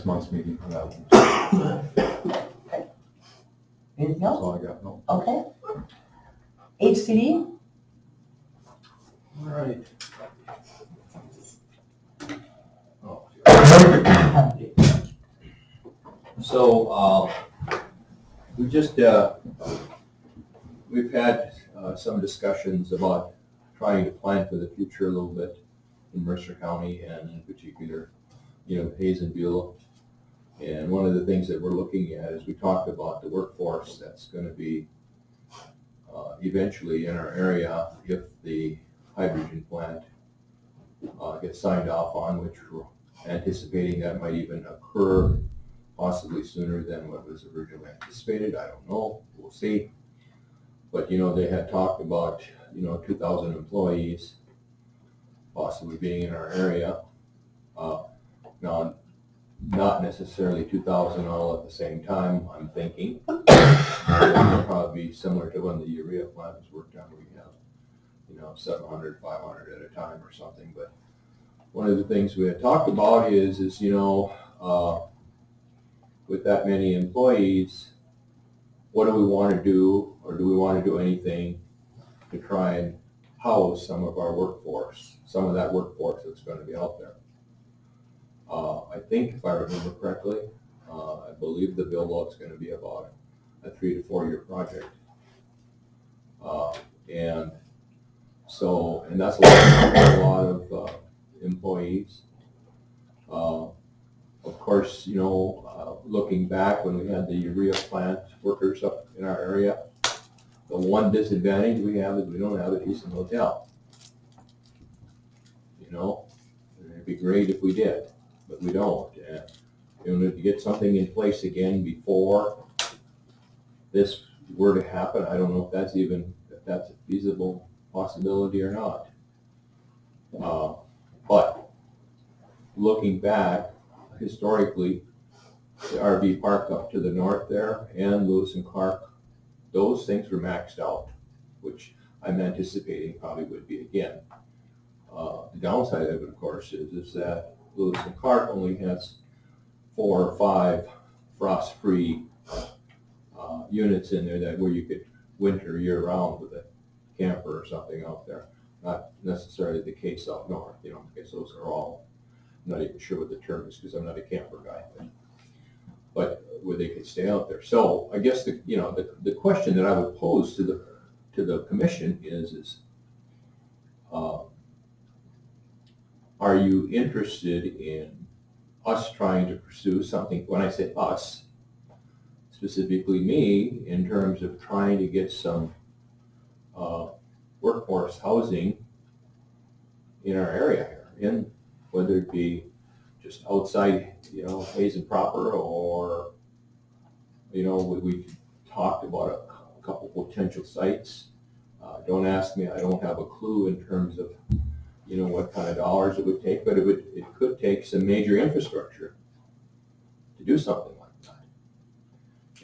month's meeting for that one. Anything That's else? all I got, no. Okay. HCD? All right. So, we just, we've had some discussions about trying to plan for the future a little bit in Mercer County and in particular, Hazen Buell. And one of the things that we're looking at is we talked about the workforce that's going to be eventually in our area if the hydrogen plant gets signed off on, which we're anticipating that might even occur possibly sooner than what was originally anticipated. I don't know. We'll see. But, they had talked about, 2,000 employees possibly being in our area. Now, not necessarily 2,000 all at the same time, I'm thinking. It'll probably be similar to when the urea plant was worked on. We have, 700, 500 at a time or something. But one of the things we had talked about is with that many employees, what do we want to do, or do we want to do anything to try and house some of our workforce, some of that workforce that's going to be out there? I think, if I remember correctly, I believe the build-out's going to be about a 3 to 4 year project. And that's a lot of employees. Of course, looking back when we had the urea plant workers up in our area, the one disadvantage we have is we don't have a decent hotel. It'd be great if we did, but we don't. To get something in place again before this were to happen, I don't know if that's a feasible possibility or not. But looking back, historically, the RV park up to the north there and Lewis and Clark, those things were maxed out, which I'm anticipating probably would be again. The downside of it, of course, is that Lewis and Clark only has 4 or 5 frost-free units in there where you could winter year-round with a camper or something out there. Not necessarily the case out north, because those are all, I'm not even sure what the term is because I'm not a camper guy, but where they could stay out there. So I guess the question that I would pose to the commission is are you interested in us trying to pursue something? When I say us, specifically me, in terms of trying to get some workforce housing in our area here, whether it be just outside, Hazen proper, or, we talked about a couple potential sites. Don't ask me, I don't have a clue in terms of, what kind of dollars it would take, but it could take some major infrastructure to do something like that.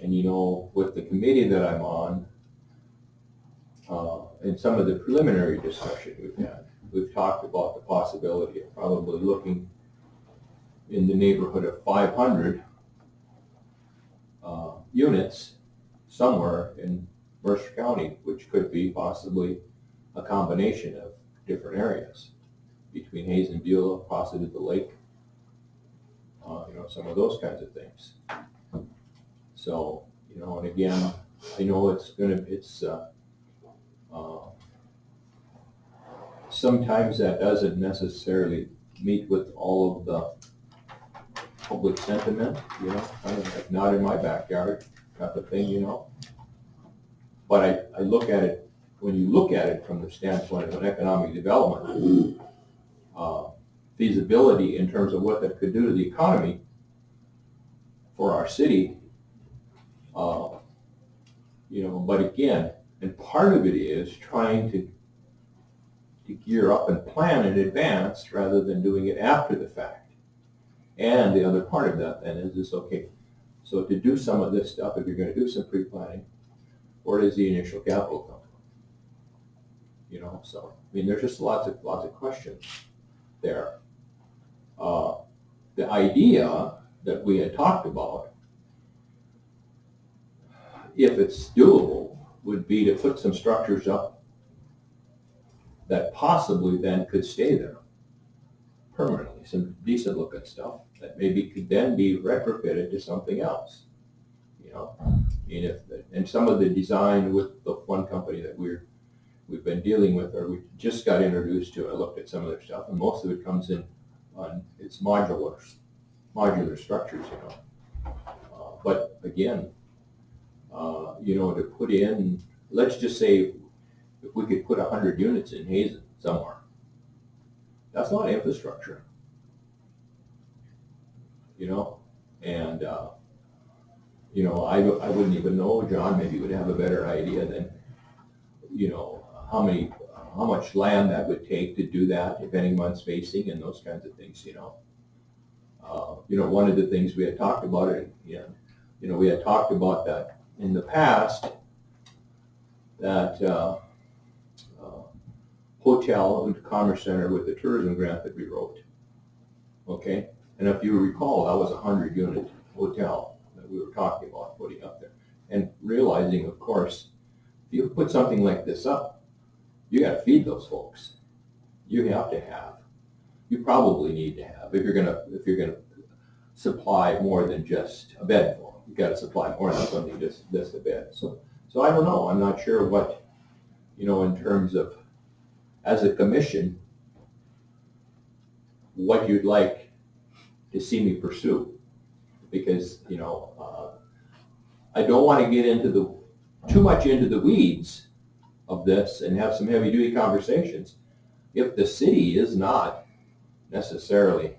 And, with the committee that I'm on, and some of the preliminary discussion we've talked about the possibility of probably looking in the neighborhood of 500 units somewhere in Mercer County, which could be possibly a combination of different areas between Hazen, Beulah, possibly the lake, some of those kinds of things. So, and again, I know sometimes that doesn't necessarily meet with all of the public sentiment, kind of like not in my backyard type of thing, But I look at it, when you look at it from the standpoint of an economic development, feasibility in terms of what that could do to the economy for our city, but again, and part of it is trying to gear up and plan in advance rather than doing it after the fact. And the other part of that then is this, okay, so to do some of this stuff, if you're going to do some pre-planning, where does the initial capital come from? So, there's just lots of questions there. The idea that we had talked about, if it's doable, would be to put some structures up that possibly then could stay there permanently, some decent looking stuff that maybe could then be retrofitted to something else. And some of the design with the one company that we've been dealing with, or we just got introduced to, I looked at some of their stuff, and most of it comes in on its modular structures, but again, to put in, let's just say, if we could put 100 units in Hazen somewhere, that's a lot of infrastructure, and I wouldn't even know. John maybe would have a better idea than, how much land that would take to do that, depending on spacing and those kinds of things, one of the things we had talked about we had talked about that in the past, that hotel and commerce center with the tourism grant that we wrote. Okay, and if you recall, that was a 100-unit hotel that we were talking about putting up there, and realizing, of course, if you put something like this up, you got to feed those folks. You probably need to have, if you're gonna supply more than just a bed for them, you got to supply more than something just a bed. So I don't know. I'm not sure what, in terms of, as a commission, what you'd like to see me pursue, because I don't want to get too much into the weeds of this and have some heavy duty conversations if the city is not necessarily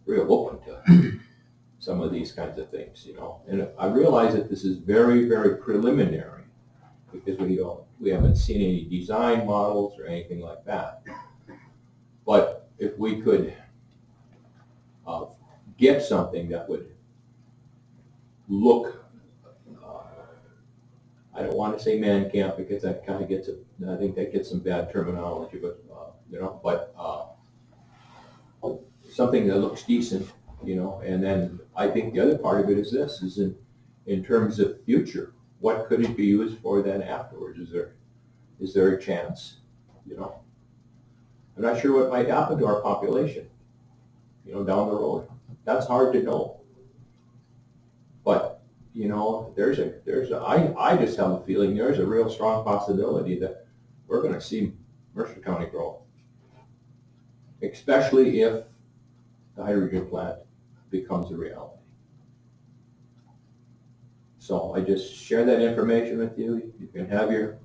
real open to some of these kinds of things, And I realize that this is very, very preliminary, because we haven't seen any design models or anything like that. But if we could get something that would look, I don't want to say man camp, because that kind of I think that gets some bad terminology, but something that looks decent, and then I think the other part of it is this, is in terms of future, what could it be used for then afterwards? Is there a chance, I'm not sure what might happen to our population, down the road. That's hard to know. But, I just have a feeling there's a real strong possibility that we're going to see Mercer County grow, especially if the hydrogen plant becomes a reality. So I just share that information with you. You can have your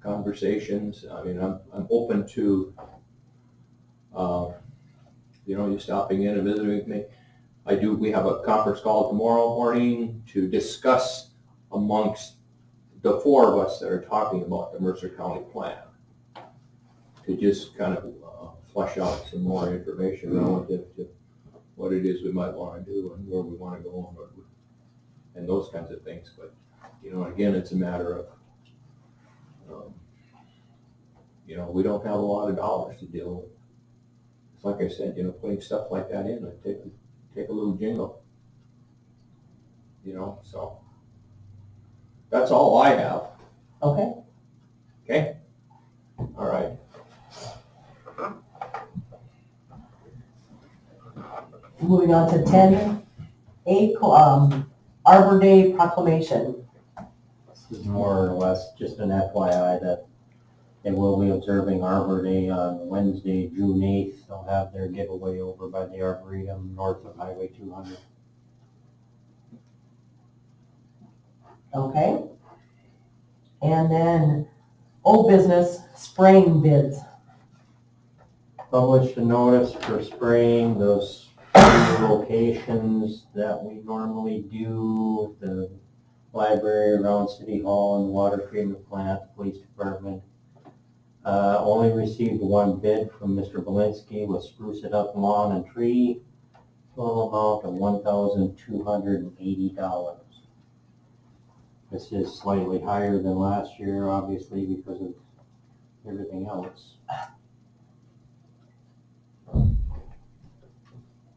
conversations. I mean, I'm open to, you stopping in and visiting with me. We have a conference call tomorrow morning to discuss amongst the four of us that are talking about the Mercer County plan, to just kind of flesh out some more information relative to what it is we might want to do and where we want to go and those kinds of things. But, again, it's a matter of, we don't have a lot of dollars to deal with. It's like I said, putting stuff like that in, it take a little jingle. So that's all I have. Okay. Okay? All right. Moving on to 10A, Arbor Day proclamation. This is more or less just an FYI that they will be observing Arbor Day on Wednesday, June 8th. They'll have their giveaway over by the Arboretum north of Highway 200. Okay. And then old business, spraying bids. Published a notice for spraying those locations that we normally do, the library around City Hall and the water treatment plant, the police department. Only received one bid from Mr. Belinsky with Spruce It Up Lawn and Tree, total amount of $1,280. This is slightly higher than last year, obviously, because of everything else.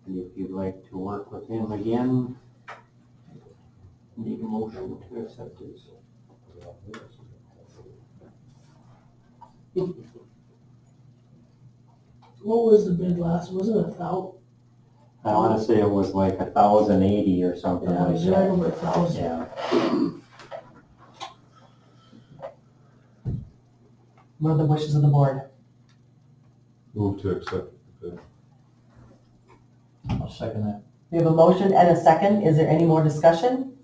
And if you'd like to work with him again, need a motion to accept this. What was the bid last, wasn't it 1,000? I want to say it was like 1,080 or something Yeah, it like was right that. over 1,000. Yeah. What are the wishes of the board? Move to accept the bid. I'll second that. We have a motion and a second. Is there any more discussion?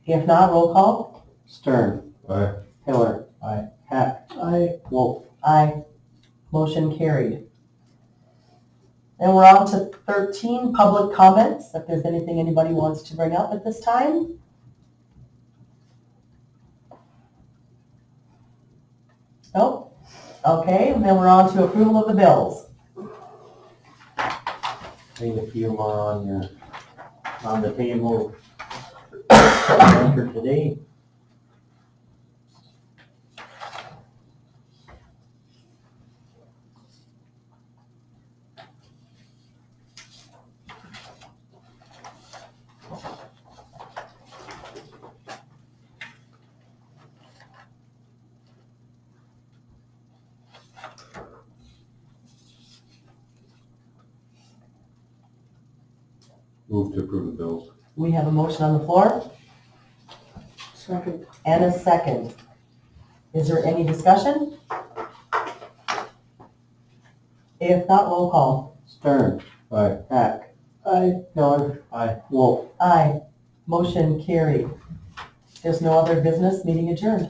If not, roll call. Stern. Aye. Hiller. Aye. Hack. Wolf. Aye. Motion carried. And we're on to 13, public comments. If there's anything anybody wants to bring up at this time. Nope. Okay, and then we're on to approval of the bills. Need a few more on the table for today. Move to approve the bills. We have a motion on the floor Second. and a second. Is there any discussion? If not, roll call. Stern. Aye. Hack. Aye. Hiller. Aye. Wolf. Aye. Motion carried. There's no other business, meeting adjourned.